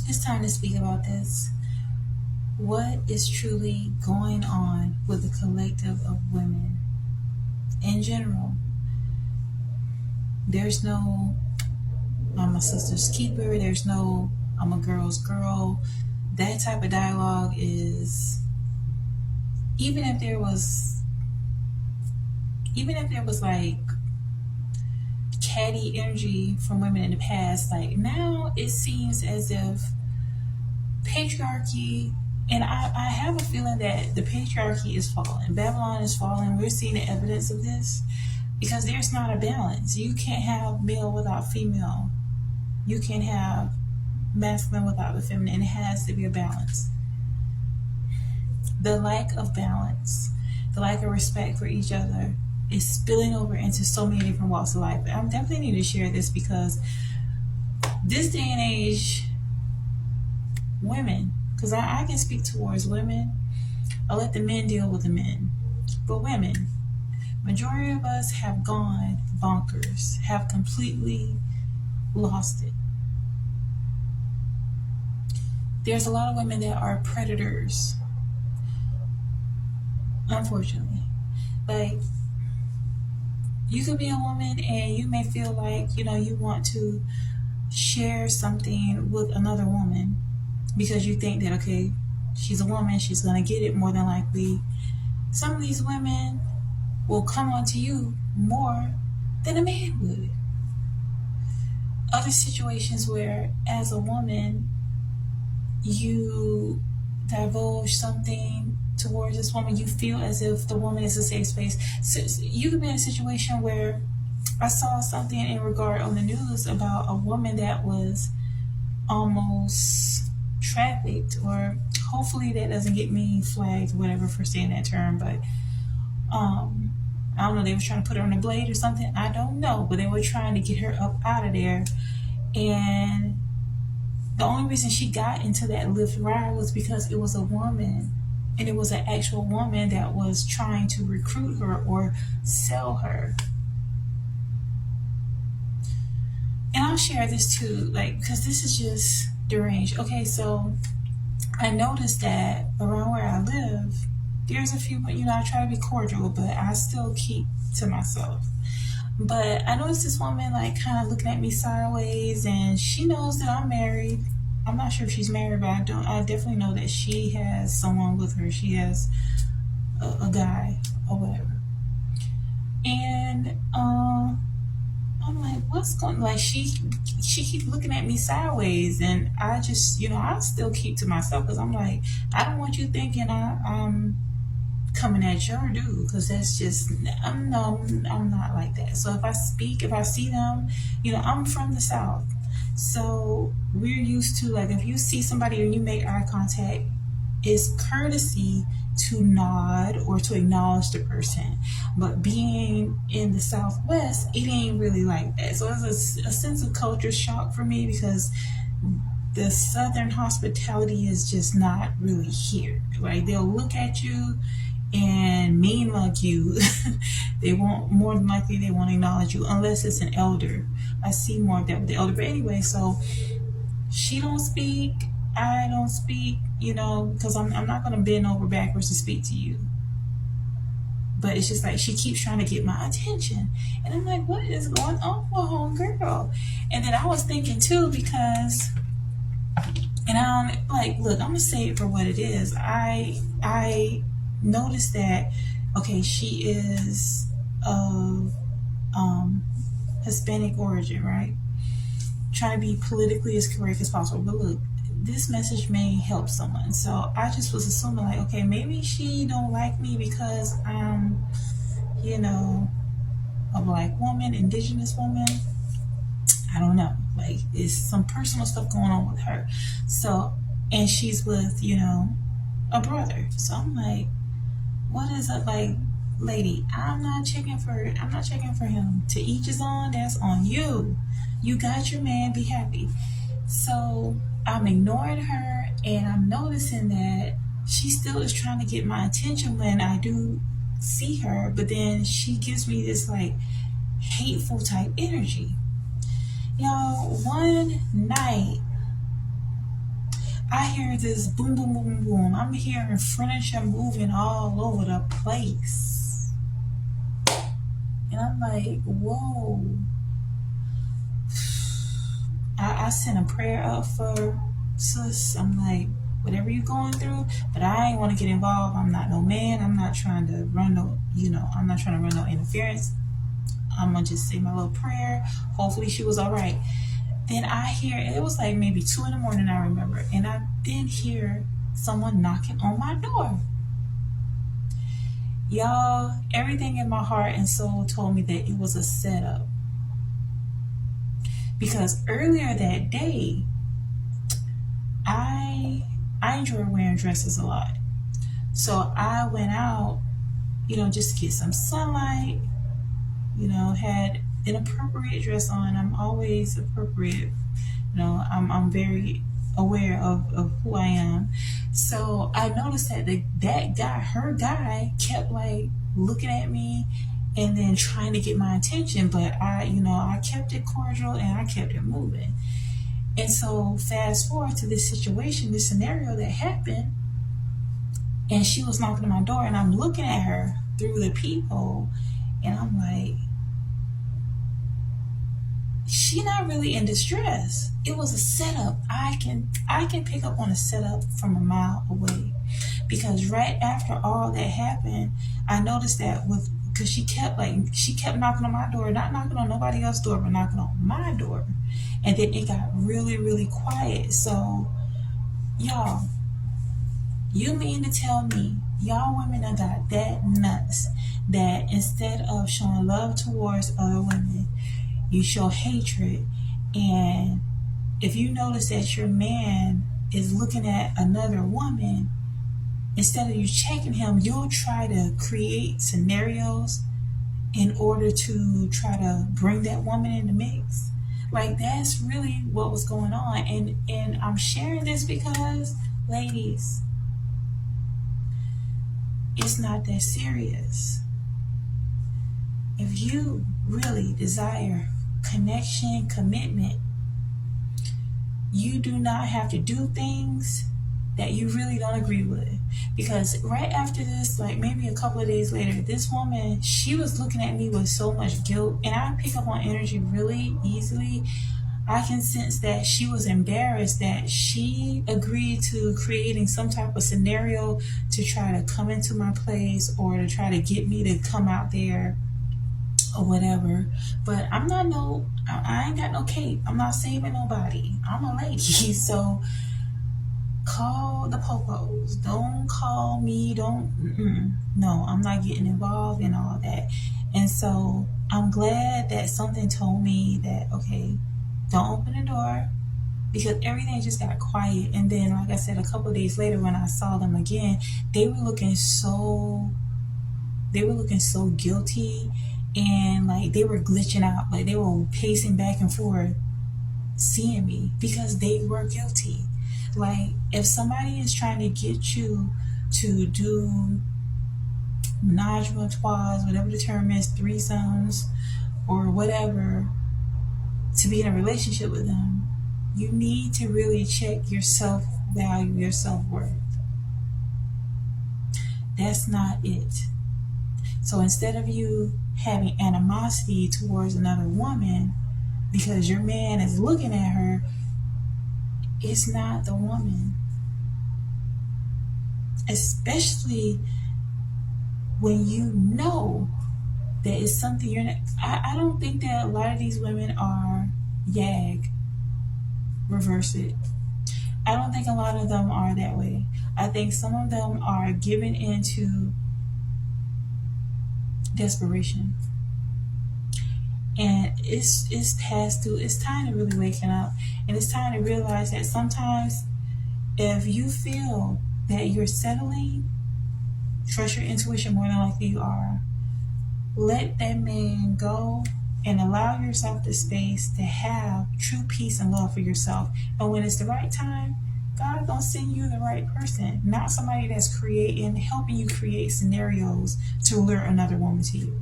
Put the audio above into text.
It's time to speak about this. What is truly going on with the collective of women in general? There's no I'm a sister's keeper, there's no I'm a girl's girl. That type of dialogue is even if there was like catty energy from women in the past, like now it seems as if patriarchy, and I have a feeling that the patriarchy is falling. Babylon is falling. We're seeing the evidence of this because there's not a balance. You can't have male without female. You can't have masculine without the feminine. It has to be a balance. The lack of balance, the lack of respect for each other is spilling over into so many different walks of life. I definitely need to share this because this day and age, women, because I can speak towards women, I'll let the men deal with the men. But women, majority of us have gone bonkers, have completely lost it. There's a lot of women that are predators, unfortunately. Like, you could be a woman and you may feel like, you want to share something with another woman because you think that, okay, she's a woman, she's going to get it more than likely. Some of these women will come onto you more than a man would. Other situations where, as a woman, you divulge something towards this woman, you feel as if the woman is a safe space. So you could be in a situation where I saw something in regard on the news about a woman that was almost trafficked, or hopefully that doesn't get me flagged, whatever, for saying that term, but I don't know, they were trying to put her on a blade or something, I don't know, but they were trying to get her up out of there. And the only reason she got into that Lyft ride was because it was a woman, and it was an actual woman that was trying to recruit her or sell her. And I'll share this too, like, because this is just deranged. Okay, so I noticed that around where I live, there's a few, I try to be cordial, but I still keep to myself. But I noticed this woman, like, kind of looking at me sideways, and she knows that I'm married. I'm not sure if she's married, but I definitely know that she has someone with her. She has a guy or whatever. And I'm like, what's going? Like, she keeps looking at me sideways, and I just, I still keep to myself because I'm like, I don't want you thinking I'm coming at your dude, because that's just, I'm not like that. So if I see them, I'm from the South, so we're used to, like, if you see somebody and you make eye contact, it's courtesy to nod or to acknowledge the person. But being in the Southwest, it ain't really like that. So it's a sense of culture shock for me because the Southern hospitality is just not really here. Like, they'll look at you and mean mug you. They won't, more than likely, they won't acknowledge you unless it's an elder. I see more of that with the elder. But anyway, so she don't speak, I don't speak, because I'm not going to bend over backwards to speak to you. But it's just like she keeps trying to get my attention. And I'm like, what is going on with homegirl? And then I was thinking too, because, and I'm like, look, I'm going to say it for what it is. I noticed that, okay, she is of Hispanic origin, right? Trying to be politically as correct as possible. But look, this message may help someone. So I just was assuming, like, okay, maybe she don't like me because I'm, a black woman, indigenous woman. I don't know. Like, it's some personal stuff going on with her. So, and she's with, a brother. So I'm like, what is it, like, lady, I'm not checking for him. To each his own, that's on you. You got your man, be happy. So I'm ignoring her, and I'm noticing that she still is trying to get my attention when I do see her, but then she gives me this, like, hateful type energy. One night I hear this boom, boom, boom, boom, boom. I'm hearing furniture moving all over the place. And I'm like, whoa. I sent a prayer up for sis. I'm like, whatever you're going through, but I ain't want to get involved. I'm not no man. I'm not trying to run no, I'm not trying to run no interference. I'm going to just say my little prayer. Hopefully she was all right. Then I hear, it was like maybe 2 in the morning, I remember. And I then hear someone knocking on my door. Y'all, everything in my heart and soul told me that it was a setup. Because earlier that day, I enjoy wearing dresses a lot. So I went out, just to get some sunlight, had an appropriate dress on. I'm always appropriate. I'm very aware of who I am. So I noticed that that guy, her guy, kept like looking at me and then trying to get my attention. But I kept it cordial and I kept it moving. And so fast forward to this situation, this scenario that happened, and she was knocking on my door and I'm looking at her through the peephole and I'm like, she not really in distress. It was a setup. I can pick up on a setup from a mile away. Because right after all that happened, I noticed that because she kept knocking on my door, not knocking on nobody else's door, but knocking on my door. And then it got really, really quiet. So, y'all, you mean to tell me y'all women done got that nuts that instead of showing love towards other women, you show hatred? And if you notice that your man is looking at another woman, instead of you checking him, you'll try to create scenarios in order to try to bring that woman in the mix. Like, that's really what was going on. And I'm sharing this because, ladies, it's not that serious. If you really desire connection, commitment, you do not have to do things that you really don't agree with. Because right after this, like maybe a couple of days later, this woman, she was looking at me with so much guilt, and I pick up on energy really easily. I can sense that she was embarrassed that she agreed to creating some type of scenario to try to come into my place or to try to get me to come out there or whatever. But I ain't got no cape. I'm not saving nobody. I'm a lady. So call the popos. Don't call me. No, I'm not getting involved in all that. And so I'm glad that something told me that, okay, don't open the door, because everything just got quiet. And then, like I said, a couple of days later when I saw them again, they were looking so guilty, and like they were glitching out, like they were pacing back and forth seeing me because they were guilty. Like, if somebody is trying to get you to do menage a trois, whatever the term is, threesomes or whatever, to be in a relationship with them, you need to really check your self-value, your self-worth. That's not it. So instead of you having animosity towards another woman because your man is looking at her, it's not the woman. Especially when you know that it's something you're not. I don't think that a lot of these women are YAG. Reverse it. I don't think a lot of them are that way. I think some of them are given into desperation. And it's past due. It's time to really waken up. And it's time to realize that sometimes if you feel that you're settling, trust your intuition more than likely you are. Let that man go and allow yourself the space to have true peace and love for yourself. And when it's the right time, God gonna send you the right person, not somebody that's helping you create scenarios to lure another woman to you.